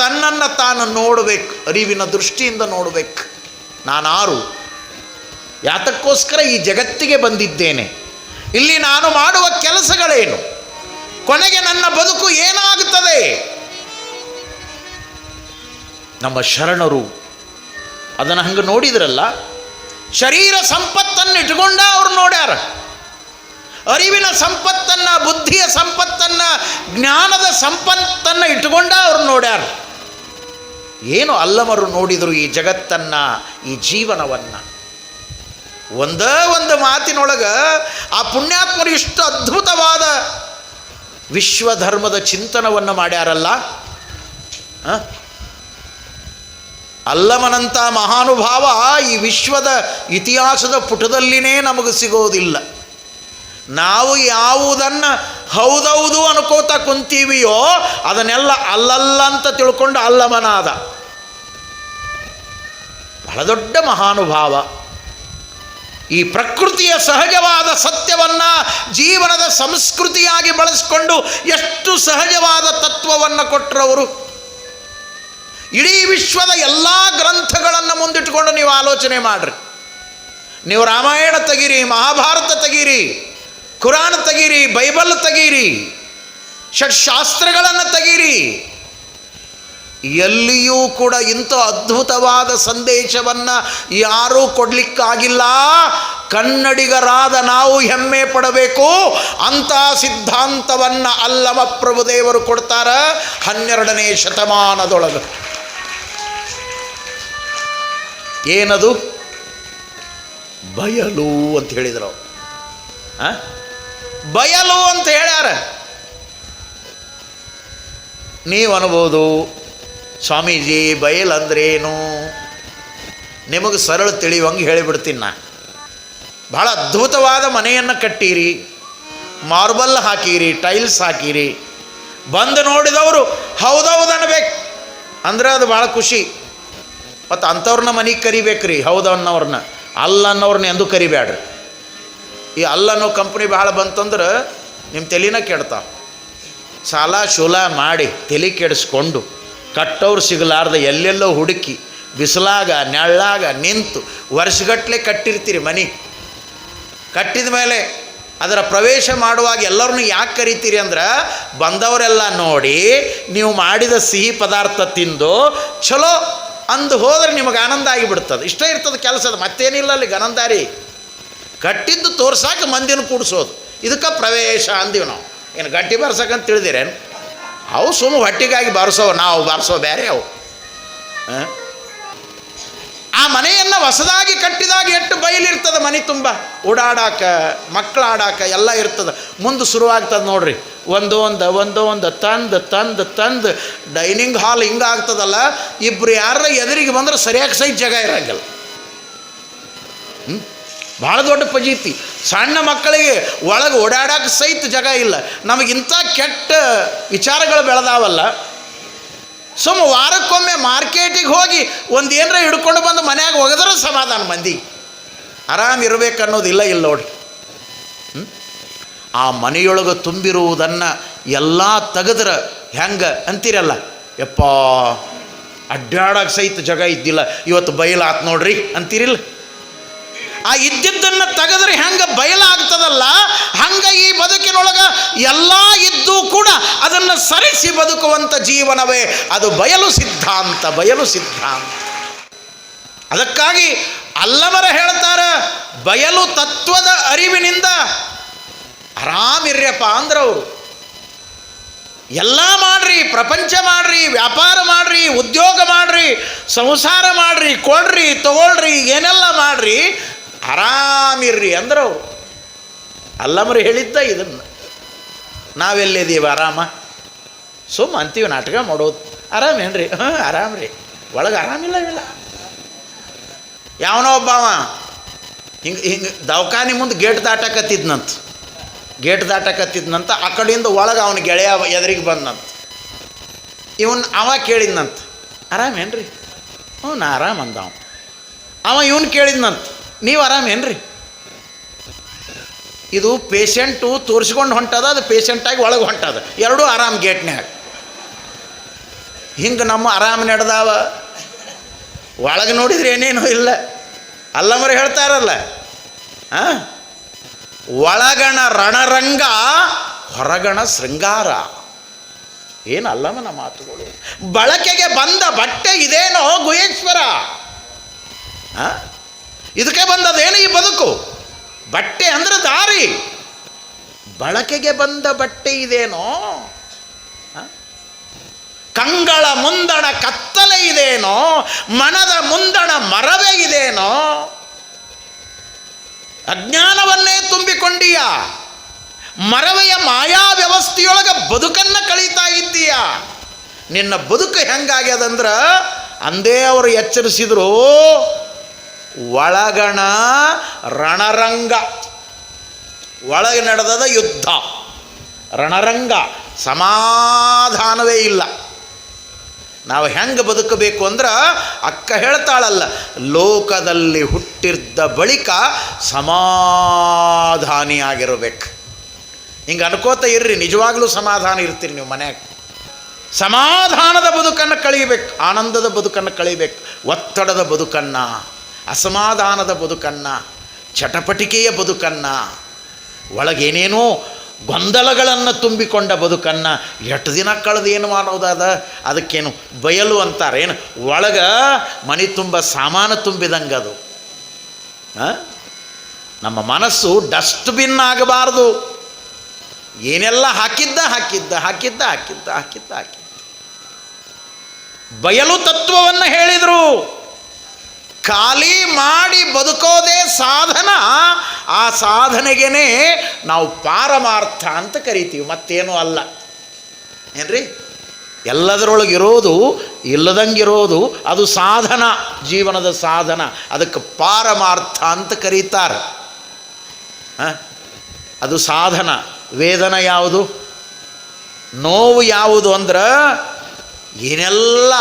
ತನ್ನನ್ನು ತಾನು ನೋಡಬೇಕು, ಅರಿವಿನ ದೃಷ್ಟಿಯಿಂದ ನೋಡಬೇಕು. ನಾನಾರು, ಯಾತಕ್ಕೋಸ್ಕರ ಈ ಜಗತ್ತಿಗೆ ಬಂದಿದ್ದೇನೆ, ಇಲ್ಲಿ ನಾನು ಮಾಡುವ ಕೆಲಸಗಳೇನು, ಕೊನೆಗೆ ನನ್ನ ಬದುಕು ಏನಾಗುತ್ತದೆ. ನಮ್ಮ ಶರಣರು ಅದನ್ನು ಹಂಗೆ ನೋಡಿದ್ರಲ್ಲ. ಶರೀರ ಸಂಪತ್ತನ್ನು ಇಟ್ಕೊಂಡ ಅವ್ರು ನೋಡ್ಯಾರ, ಅರಿವಿನ ಸಂಪತ್ತನ್ನು, ಬುದ್ಧಿಯ ಸಂಪತ್ತನ್ನು, ಜ್ಞಾನದ ಸಂಪತ್ತನ್ನು ಇಟ್ಕೊಂಡ ಅವ್ರು ನೋಡ್ಯಾರ. ಏನು ಅಲ್ಲಮರು ನೋಡಿದರು ಈ ಜಗತ್ತನ್ನು, ಈ ಜೀವನವನ್ನು. ಒಂದೇ ಒಂದು ಮಾತಿನೊಳಗೆ ಆ ಪುಣ್ಯಾತ್ಮರು ಇಷ್ಟು ಅದ್ಭುತವಾದ ವಿಶ್ವಧರ್ಮದ ಚಿಂತನವನ್ನು ಮಾಡ್ಯಾರಲ್ಲ. ಅಲ್ಲಮನಂಥ ಮಹಾನುಭಾವ ಈ ವಿಶ್ವದ ಇತಿಹಾಸದ ಪುಟದಲ್ಲಿನೇ ನಮಗೆ ಸಿಗೋದಿಲ್ಲ. ನಾವು ಯಾವುದನ್ನು ಹೌದೌದು ಅನ್ಕೋತಾ ಕುಂತೀವಿಯೋ ಅದನ್ನೆಲ್ಲ ಅಲ್ಲಲ್ಲ ಅಂತ ತಿಳ್ಕೊಂಡು ಅಲ್ಲಮನಾದ. ಬಹಳ ದೊಡ್ಡ ಮಹಾನುಭಾವ. ಈ ಪ್ರಕೃತಿಯ ಸಹಜವಾದ ಸತ್ಯವನ್ನು ಜೀವನದ ಸಂಸ್ಕೃತಿಯಾಗಿ ಬಳಸಿಕೊಂಡು ಎಷ್ಟು ಸಹಜವಾದ ತತ್ವವನ್ನು ಕೊಟ್ಟರವರು. ಇಡೀ ವಿಶ್ವದ ಎಲ್ಲ ಗ್ರಂಥಗಳನ್ನು ಮುಂದಿಟ್ಟುಕೊಂಡು ನೀವು ಆಲೋಚನೆ ಮಾಡಿರಿ. ನೀವು ರಾಮಾಯಣ ತೆಗೀರಿ, ಮಹಾಭಾರತ ತೆಗೀರಿ, ಕುರಾನ್ ತೆಗೀರಿ, ಬೈಬಲ್ ತೆಗೀರಿ, ಷಟ್ಶಾಸ್ತ್ರಗಳನ್ನು ತೆಗೀರಿ, ಎಲ್ಲಿಯೂ ಕೂಡ ಇಂಥ ಅದ್ಭುತವಾದ ಸಂದೇಶವನ್ನು ಯಾರೂ ಕೊಡಲಿಕ್ಕಾಗಿಲ್ಲ. ಕನ್ನಡಿಗರಾದ ನಾವು ಹೆಮ್ಮೆ ಪಡಬೇಕು. ಅಂಥ ಸಿದ್ಧಾಂತವನ್ನು ಅಲ್ಲಮ ಪ್ರಭುದೇವರು ಕೊಡ್ತಾರೆ 12ನೇ ಶತಮಾನದೊಳಗೆ. ಏನದು? ಬಯಲು ಅಂತ ಹೇಳಿದರು. ಬಯಲು ಅಂತ ಹೇಳ್ಯಾರ. ನೀವು ಅನ್ಬೋದು, ಸ್ವಾಮೀಜಿ ಬಯಲಂದ್ರೇನು? ನಿಮಗೆ ಸರಳ ತಿಳಿಯುವಂಗೆ ಹೇಳಿಬಿಡ್ತೀನಿ ನಾ. ಭಾಳ ಅದ್ಭುತವಾದ ಮನೆಯನ್ನು ಕಟ್ಟೀರಿ, ಮಾರ್ಬಲ್ ಹಾಕೀರಿ, ಟೈಲ್ಸ್ ಹಾಕೀರಿ, ಬಂದು ನೋಡಿದವರು ಹೌದೌದು ಅನ್ಬೇಕು ಅಂದ್ರೆ ಅದು ಭಾಳ ಖುಷಿ. ಮತ್ತು ಅಂಥವ್ರನ್ನ ಮನೆಗೆ ಕರಿಬೇಕ್ರಿ, ಹೌದು ಅನ್ನೋರನ್ನ. ಅಲ್ಲ ಅನ್ನೋರನ್ನ ಎಂದೂ ಕರಿಬೇಡ್ರಿ. ಈ ಅಲ್ಲನ್ನೋ ಕಂಪ್ನಿ ಭಾಳ ಬಂತಂದ್ರೆ ನಿಮ್ಮ ತಲೆನ ಕೆಡ್ತಾವ. ಸಾಲ ಶೂಲ ಮಾಡಿ ತಲೆ ಕೆಡಿಸ್ಕೊಂಡು ಕಟ್ಟೋರು ಸಿಗಲಾರ್ದ ಎಲ್ಲೆಲ್ಲೋ ಹುಡುಕಿ ಬಿಸಿಲಾಗ ನೆಳ್ಳಾಗ ನಿಂತು ವರ್ಷಗಟ್ಟಲೆ ಕಟ್ಟಿರ್ತೀರಿ ಮನೆ. ಕಟ್ಟಿದ ಮೇಲೆ ಅದರ ಪ್ರವೇಶ ಮಾಡುವಾಗ ಎಲ್ಲರನ್ನೂ ಯಾಕೆ ಕರಿತೀರಿ ಅಂದ್ರೆ ಬಂದವರೆಲ್ಲ ನೋಡಿ ನೀವು ಮಾಡಿದ ಸಿಹಿ ಪದಾರ್ಥ ತಿಂದು ಚಲೋ ಅಂದು ಹೋದರೆ ನಿಮಗೆ ಆನಂದ ಆಗಿಬಿಡ್ತದೆ. ಇಷ್ಟ ಇರ್ತದೆ ಕೆಲಸದ, ಮತ್ತೇನಿಲ್ಲ ಅಲ್ಲಿ ಗನಂದಾರಿ. ಕಟ್ಟಿದ್ದು ತೋರ್ಸಾಕ ಮಂದಿನ ಕೂಡಿಸೋದು, ಇದಕ್ಕೆ ಪ್ರವೇಶ ಅಂದೀವಿ ನಾವು. ಏನು ಗಟ್ಟಿ ಬಾರ್ಸಕ್ಕಂತ ತಿಳಿದಿರೇನು? ಅವು ಸುಮ್ಮ ಹೊಟ್ಟಿಗಾಗಿ ಬಾರಿಸೋ, ನಾವು ಬಾರಿಸೋ ಬೇರೆ ಅವು. ಆ ಮನೆಯನ್ನು ಹೊಸದಾಗಿ ಕಟ್ಟಿದಾಗ ಎಷ್ಟು ಬಯಲಿರ್ತದೆ, ಮನೆ ತುಂಬ ಓಡಾಡಾಕ, ಮಕ್ಕಳು ಆಡಾಕ ಎಲ್ಲ ಇರ್ತದೆ. ಮುಂದೆ ಶುರುವಾಗ್ತದೆ ನೋಡ್ರಿ, ಒಂದು ತಂದು ಡೈನಿಂಗ್ ಹಾಲ್ ಹಿಂಗಾಗ್ತದಲ್ಲ. ಇಬ್ಬರು ಯಾರ ಎದುರಿಗೆ ಬಂದ್ರೆ ಸರಿಯಾಗಿ ಸೈಜ್ ಜಾಗ ಇರೋಂಗಿಲ್ಲ. ಭಾಳ ದೊಡ್ಡ ಫಜೀತಿ. ಸಣ್ಣ ಮಕ್ಕಳಿಗೆ ಒಳಗೆ ಓಡಾಡೋಕೆ ಸಹಿತ ಜಾಗ ಇಲ್ಲ. ನಮಗಿಂಥ ಕೆಟ್ಟ ವಿಚಾರಗಳು ಬೆಳೆದಾವಲ್ಲ. ಸುಮ್ಮ ವಾರಕ್ಕೊಮ್ಮೆ ಮಾರ್ಕೆಟಿಗೆ ಹೋಗಿ ಒಂದು ಏನರ ಹಿಡ್ಕೊಂಡು ಬಂದು ಮನ್ಯಾಗ ಒಗೆದ್ರೆ ಸಮಾಧಾನ ಮಂದಿ. ಆರಾಮಿರ್ಬೇಕು ಅನ್ನೋದಿಲ್ಲ ಇಲ್ಲಿ ನೋಡಿ. ಆ ಮನೆಯೊಳಗೆ ತುಂಬಿರುವುದನ್ನು ಎಲ್ಲ ತೆಗೆದ್ರೆ ಹೆಂಗೆ ಅಂತೀರಲ್ಲ, ಯಪ್ಪ ಅಡ್ಡಾಡೋಕೆ ಸಹಿತ ಜಾಗ ಇದ್ದಿಲ್ಲ, ಇವತ್ತು ಬಯಲಾತ್ ನೋಡ್ರಿ ಅಂತೀರಿಲ್ಲ. ಆ ಇದ್ದಿದ್ದನ್ನು ತೆಗೆದ್ರೆ ಹೆಂಗೆ ಬಯಲಾಗ್ತದಲ್ಲ, ಹಂಗೆ ಈ ಬದುಕಿನೊಳಗೆ ಎಲ್ಲ ಇದ್ದೂ ಕೂಡ ಅದನ್ನು ಸರಿಸಿ ಬದುಕುವಂಥ ಜೀವನವೇ ಅದು ಬಯಲು ಸಿದ್ಧಾಂತ. ಬಯಲು ಸಿದ್ಧಾಂತ. ಅದಕ್ಕಾಗಿ ಅಲ್ಲಮರ ಹೇಳ್ತಾರೆ, ಬಯಲು ತತ್ವದ ಅರಿವಿನಿಂದ ಆರಾಮಿರ್ಯಪ್ಪ ಅಂದ್ರೆ ಅವರು ಎಲ್ಲ ಮಾಡ್ರಿ, ಪ್ರಪಂಚ ಮಾಡ್ರಿ, ವ್ಯಾಪಾರ ಮಾಡ್ರಿ, ಉದ್ಯೋಗ ಮಾಡ್ರಿ, ಸಂಸಾರ ಮಾಡ್ರಿ, ಕೊಡ್ರಿ ತಗೊಳ್ರಿ, ಏನೆಲ್ಲ ಮಾಡ್ರಿ, ಆರಾಮಿರ್ರಿ ಅಂದ್ರೆ ಅವರು. ಅಲ್ಲಮರು ಹೇಳಿದ್ದ ಇದನ್ನು. ನಾವೆಲ್ಲಿದ್ದೀವಿ ಆರಾಮ? ಸುಮ್ಮ ಅಂತೀವಿ ನಾಟಕ ಮಾಡೋದು. ಆರಾಮೇನ್ರಿ? ಆರಾಮ್ರಿ. ಒಳಗೆ ಆರಾಮಿಲ್ಲ ಇವಿಲ್ಲ. ಯಾವನೋ ಒಬ್ಬವ ಹಿಂಗೆ ದವಾಖಾನೆ ಮುಂದೆ ಗೇಟ್ ದಾಟಕತ್ತಿದ್ನಂತ. ಆ ಕಡೆಯಿಂದ ಒಳಗೆ ಅವನ ಗೆಳೆಯ ಎದುರಿಗೆ ಬಂದಂತ. ಅವ ಕೇಳಿದ್ನಂತ, ಆರಾಮೇನ್ರಿ? ನಾ ಆರಾಮ ಅಂದ. ಅವ ಇವನು ಕೇಳಿದ್ನಂತ, ನೀವು ಆರಾಮೇನ್ರಿ? ಇದು ಪೇಷಂಟು ತೋರಿಸ್ಕೊಂಡು ಹೊಂಟದ, ಅದು ಪೇಷಂಟಾಗಿ ಒಳಗೆ ಹೊಂಟದ, ಎರಡೂ ಆರಾಮ್ ಗೇಟ್ನ್ಯಾಗ. ಹಿಂಗೆ ನಮ್ಮ ಆರಾಮ ನಡೆದಾವ. ಒಳಗೆ ನೋಡಿದ್ರೆ ಏನೇನೂ ಇಲ್ಲ. ಅಲ್ಲಮರು ಹೇಳ್ತಾರಲ್ಲ, ಒಳಗಣ ರಣರಂಗ ಹೊರಗಣ ಶೃಂಗಾರ. ಏನು ಅಲ್ಲಮನ ಮಾತುಗಳು. ಬಳಕೆಗೆ ಬಂದ ಬಟ್ಟೆ ಇದೇನೋ ಗುಹೇಶ್ವರ. ಇದಕ್ಕೆ ಬಂದದೇನು ಈ ಬದುಕು? ಬಟ್ಟೆ ಅಂದ್ರೆ ದಾರಿ. ಬಳಕೆಗೆ ಬಂದ ಬಟ್ಟೆ ಇದೇನೋ, ಕಂಗಳ ಮುಂದಣ ಕತ್ತಲೆ ಇದೇನೋ, ಮನದ ಮುಂದಣ ಮರವೇ ಇದೇನೋ, ಅಜ್ಞಾನವನ್ನೇ ತುಂಬಿಕೊಂಡೀಯ, ಮರವೆಯ ಮಾಯಾ ವ್ಯವಸ್ಥೆಯೊಳಗೆ ಬದುಕನ್ನು ಕಳೀತಾ ಇದ್ದೀಯ. ನಿನ್ನ ಬದುಕು ಹೆಂಗಾಗ್ಯದಂದ್ರ ಅಂದೇ ಅವರು ಎಚ್ಚರಿಸಿದ್ರು, ಒಳಗಣ ರಣರಂಗ, ಒಳಗೆ ನಡೆದದ ಯುದ್ಧ, ರಣರಂಗ, ಸಮಾಧಾನವೇ ಇಲ್ಲ. ನಾವು ಹೆಂಗೆ ಬದುಕಬೇಕು ಅಂದ್ರೆ ಅಕ್ಕ ಹೇಳ್ತಾಳಲ್ಲ, ಲೋಕದಲ್ಲಿ ಹುಟ್ಟಿದ್ದ ಬಳಿಕ ಸಮಾಧಾನಿಯಾಗಿರಬೇಕು. ಹಿಂಗೆ ಅನ್ಕೋತ ಇರ್ರಿ, ನಿಜವಾಗ್ಲೂ ಸಮಾಧಾನ ಇರ್ತೀರಿ ನೀವು ಮನ್ಯಾಗ. ಸಮಾಧಾನದ ಬದುಕನ್ನು ಕಳೀಬೇಕು, ಆನಂದದ ಬದುಕನ್ನು ಕಳೀಬೇಕು. ಒತ್ತಡದ ಬದುಕನ್ನು, ಅಸಮಾಧಾನದ ಬದುಕನ್ನು, ಚಟಪಟಿಕೆಯ ಬದುಕನ್ನು, ಒಳಗೇನೇನೋ ಗೊಂದಲಗಳನ್ನು ತುಂಬಿಕೊಂಡ ಬದುಕನ್ನು ಎಷ್ಟು ದಿನ ಕಳೆದು ಏನು ಮಾಡೋದಾದ? ಅದಕ್ಕೇನು ಬಯಲು ಅಂತಾರೆ. ಏನು ಒಳಗೆ ಮನೆ ತುಂಬ ಸಾಮಾನು ತುಂಬಿದಂಗೆ ಅದು. ನಮ್ಮ ಮನಸ್ಸು ಡಸ್ಟ್ಬಿನ್ ಆಗಬಾರ್ದು. ಏನೆಲ್ಲ ಹಾಕಿದ್ದ ಹಾಕಿದ್ದ ಹಾಕಿದ್ದ ಹಾಕಿದ್ದ ಹಾಕಿದ್ದ ಹಾಕಿದ್ದ. ಬಯಲು ತತ್ವವನ್ನು ಹೇಳಿದರು. ಖಾಲಿ ಮಾಡಿ ಬದುಕೋದೇ ಸಾಧನ. ಆ ಸಾಧನೆಗೇ ನಾವು ಪಾರಮಾರ್ಥ ಅಂತ ಕರಿತೀವಿ, ಮತ್ತೇನೂ ಅಲ್ಲ. ಏನ್ರಿ? ಎಲ್ಲದರೊಳಗಿರೋದು ಇಲ್ಲದಂಗಿರೋದು ಅದು ಸಾಧನ, ಜೀವನದ ಸಾಧನ. ಅದಕ್ಕೆ ಪಾರಮಾರ್ಥ ಅಂತ ಕರೀತಾರೆ. ಅದು ಸಾಧನ. ವೇದನ ಯಾವುದು? ನೋವು ಯಾವುದು ಅಂದ್ರೆ ಏನೆಲ್ಲ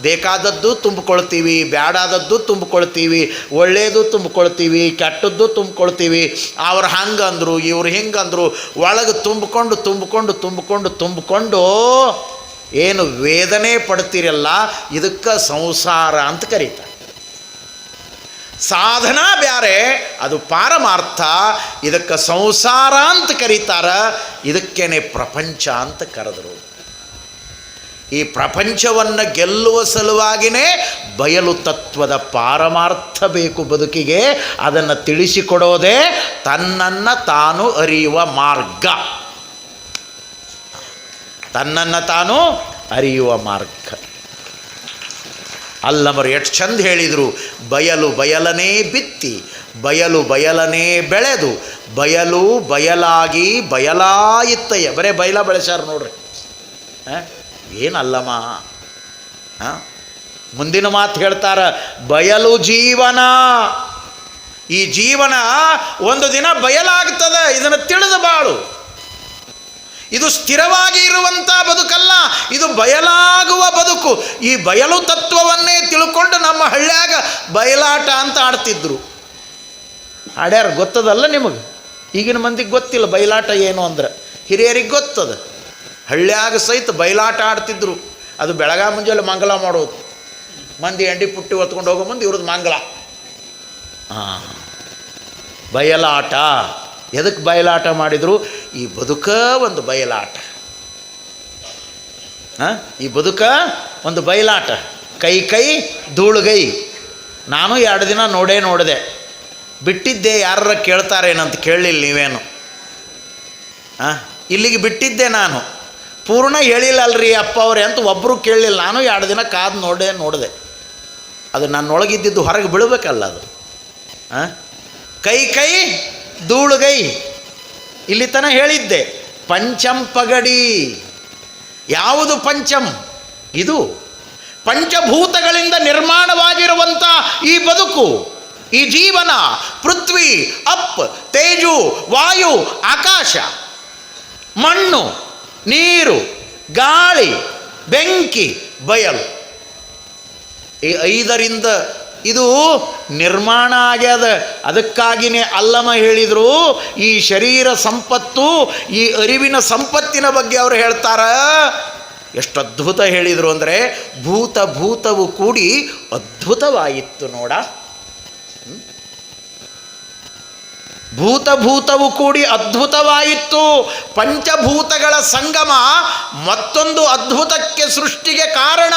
ಬೇಕಾದದ್ದು ತುಂಬಿಕೊಳ್ತೀವಿ, ಬ್ಯಾಡಾದದ್ದು ತುಂಬಿಕೊಳ್ತೀವಿ, ಒಳ್ಳೆಯದು ತುಂಬಿಕೊಳ್ತೀವಿ, ಕೆಟ್ಟದ್ದು ತುಂಬಿಕೊಳ್ತೀವಿ. ಅವ್ರು ಹಂಗಂದರು, ಇವ್ರು ಹಿಂಗಂದರು, ಒಳಗೆ ತುಂಬಿಕೊಂಡು ತುಂಬಿಕೊಂಡು ತುಂಬಿಕೊಂಡು ತುಂಬಿಕೊಂಡು ಏನು ವೇದನೆ ಪಡ್ತೀರಲ್ಲ, ಇದಕ್ಕೆ ಸಂಸಾರ ಅಂತ ಕರೀತಾರೆ. ಸಾಧನ ಬ್ಯಾರೆ, ಅದು ಪಾರಮಾರ್ಥ. ಇದಕ್ಕೆ ಸಂಸಾರ ಅಂತ ಕರೀತಾರೆ. ಇದಕ್ಕೇನೆ ಪ್ರಪಂಚ ಅಂತ ಕರೆದರು. ಈ ಪ್ರಪಂಚವನ್ನು ಗೆಲ್ಲುವ ಸಲುವಾಗಿಯೇ ಬಯಲು ತತ್ವದ ಪಾರಮಾರ್ಥ ಬೇಕು ಬದುಕಿಗೆ. ಅದನ್ನು ತಿಳಿಸಿಕೊಡೋದೇ ತನ್ನನ್ನು ತಾನು ಅರಿಯುವ ಮಾರ್ಗ. ತನ್ನನ್ನು ತಾನು ಅರಿಯುವ ಮಾರ್ಗ. ಅಲ್ಲಮರು ಎಷ್ಟು ಚಂದ ಹೇಳಿದರು. ಬಯಲು ಬಯಲನೇ ಬಿತ್ತಿ, ಬಯಲು ಬಯಲನೇ ಬೆಳೆದು, ಬಯಲು ಬಯಲಾಗಿ ಬಯಲಾಯಿತ್ತಯ್ಯ. ಬರೇ ಬಯಲ ಬೆಳೆಸ್ಯಾರ ನೋಡ್ರಿ. ಏನಲ್ಲಮ್ಮ. ಮುಂದಿನ ಮಾತು ಹೇಳ್ತಾರ, ಬಯಲು ಜೀವನ. ಈ ಜೀವನ ಒಂದು ದಿನ ಬಯಲಾಗ್ತದೆ. ಇದನ್ನು ತಿಳಿದು ಬಾಳು. ಇದು ಸ್ಥಿರವಾಗಿ ಇರುವಂಥ ಬದುಕಲ್ಲ, ಇದು ಬಯಲಾಗುವ ಬದುಕು. ಈ ಬಯಲು ತತ್ವವನ್ನೇ ತಿಳ್ಕೊಂಡು ನಮ್ಮ ಹಳ್ಳ್ಯಾಗ ಬಯಲಾಟ ಅಂತ ಆಡ್ತಿದ್ರು. ಆಡ್ಯಾರ ಗೊತ್ತದಲ್ಲ ನಿಮಗೆ? ಈಗಿನ ಮಂದಿಗೆ ಗೊತ್ತಿಲ್ಲ ಬಯಲಾಟ ಏನು ಅಂದ್ರೆ. ಹಿರಿಯರಿಗೆ ಗೊತ್ತದ. ಹಳ್ಳ್ಯಾಗ ಸಹಿತ ಬಯಲಾಟ ಆಡ್ತಿದ್ರು. ಅದು ಬೆಳಗ್ಗೆ ಮುಂಜಾನೆ ಮಂಗಲ ಮಾಡೋದು. ಮಂದಿ ಎಂಡಿ ಪುಟ್ಟಿ ಹೊತ್ಕೊಂಡು ಹೋಗೋ ಮುಂದೆ ಇವ್ರದ್ದು ಮಂಗಲ. ಬಯಲಾಟ. ಎದಕ್ಕೆ ಬಯಲಾಟ ಮಾಡಿದರು? ಈ ಬದುಕ ಒಂದು ಬಯಲಾಟ. ಈ ಬದುಕ ಒಂದು ಬಯಲಾಟ. ಕೈ ಕೈ ಧೂಳುಗೈ. ನಾನು 2 ದಿನ ನೋಡಿದೆ. ಬಿಟ್ಟಿದ್ದೆ. ಯಾರ ಕೇಳ್ತಾರೇನಂತ ಕೇಳಲಿಲ್ಲ ನೀವೇನು. ಇಲ್ಲಿಗೆ ಬಿಟ್ಟಿದ್ದೆ ನಾನು. ಪೂರ್ಣ ಹೇಳಿಲ್ಲ ಅಲ್ರಿ ಅಪ್ಪ ಅವರೇ ಅಂತ ಒಬ್ಬರು ಕೇಳಲಿಲ್ಲ. ನಾನು 2 ದಿನ ಕಾದು ನೋಡಿದೆ. ಅದು ನನ್ನೊಳಗಿದ್ದಿದ್ದು ಹೊರಗೆ ಬೀಳಬೇಕಲ್ಲ ಅದು. ಕೈ ಕೈ ಧೂಳುಗೈ. ಇಲ್ಲಿ ತನಕ ಹೇಳಿದ್ದೆ. ಪಂಚಂ ಪಗಡಿ. ಯಾವುದು ಪಂಚಂ? ಇದು ಪಂಚಭೂತಗಳಿಂದ ನಿರ್ಮಾಣವಾಗಿರುವಂಥ ಈ ಬದುಕು, ಈ ಜೀವನ. ಪೃಥ್ವಿ, ಅಪ್, ತೇಜು, ವಾಯು, ಆಕಾಶ, ಮಣ್ಣು, ನೀರು, ಗಾಳಿ, ಬೆಂಕಿ, ಬಯಲು. ಈ 5ರಿಂದ ಇದು ನಿರ್ಮಾಣ ಆಗ್ಯದ. ಅದಕ್ಕಾಗಿಯೇ ಅಲ್ಲಮ ಹೇಳಿದರು, ಈ ಶರೀರ ಸಂಪತ್ತು, ಈ ಅರಿವಿನ ಸಂಪತ್ತಿನ ಬಗ್ಗೆ ಅವರು ಹೇಳ್ತಾರೆ, ಎಷ್ಟು ಅದ್ಭುತ ಹೇಳಿದರು ಅಂದರೆ ಭೂತವು ಕೂಡಿ ಅದ್ಭುತವಾಯಿತು ನೋಡ. ಭೂತವು ಕೂಡಿ ಅದ್ಭುತವಾಯಿತು. ಪಂಚಭೂತಗಳ ಸಂಗಮ ಮತ್ತೊಂದು ಅದ್ಭುತಕ್ಕೆ, ಸೃಷ್ಟಿಗೆ ಕಾರಣ.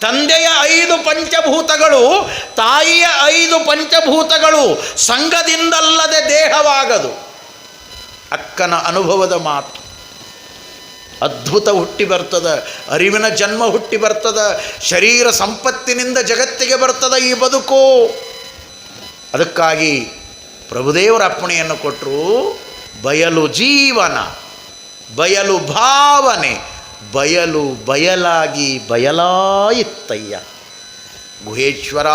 ತಂದೆಯ 5 ಪಂಚಭೂತಗಳು, ತಾಯಿಯ 5 ಪಂಚಭೂತಗಳು ಸಂಘದಿಂದಲ್ಲದೆ ದೇಹವಾಗದು. ಅಕ್ಕನ ಅನುಭವದ ಮಾತು. ಅದ್ಭುತ ಹುಟ್ಟಿ ಬರ್ತದ, ಅರಿವಿನ ಜನ್ಮ ಹುಟ್ಟಿ ಬರ್ತದ, ಶರೀರ ಸಂಪತ್ತಿನಿಂದ ಜಗತ್ತಿಗೆ ಬರ್ತದ ಈ ಬದುಕು. ಅದಕ್ಕಾಗಿ ಪ್ರಭುದೇವರ ಅಪ್ಪಣೆಯನ್ನು ಕೊಟ್ಟರು. ಬಯಲು ಜೀವನ, ಬಯಲು ಭಾವನೆ, ಬಯಲಾಗಿ ಬಯಲಾಯಿತ್ತಯ್ಯ. ಗುಹೇಶ್ವರ,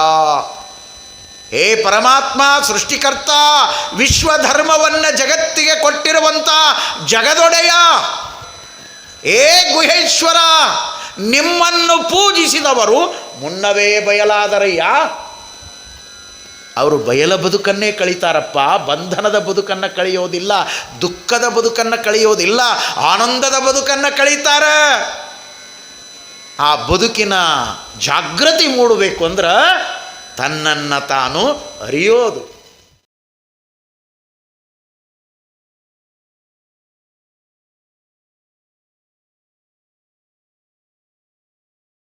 ಹೇ ಪರಮಾತ್ಮ, ಸೃಷ್ಟಿಕರ್ತ, ವಿಶ್ವಧರ್ಮವನ್ನು ಜಗತ್ತಿಗೆ ಕೊಟ್ಟಿರುವಂಥ ಜಗದೊಡೆಯ, ಹೇ ಗುಹೇಶ್ವರ, ನಿಮ್ಮನ್ನು ಪೂಜಿಸಿದವರು ಮುನ್ನವೇ ಬಯಲಾದರಯ್ಯ. ಅವರು ಬಯಲ ಬದುಕನ್ನೇ ಕಳೀತಾರಪ್ಪ. ಬಂಧನದ ಬದುಕನ್ನು ಕಳೆಯೋದಿಲ್ಲ, ದುಃಖದ ಬದುಕನ್ನು ಕಳೆಯೋದಿಲ್ಲ, ಆನಂದದ ಬದುಕನ್ನು ಕಳೀತಾರೆ. ಆ ಬದುಕಿನ ಜಾಗೃತಿ ಮೂಡಬೇಕು ಅಂದ್ರೆ ತನ್ನನ್ನು ತಾನು ಅರಿಯೋದು.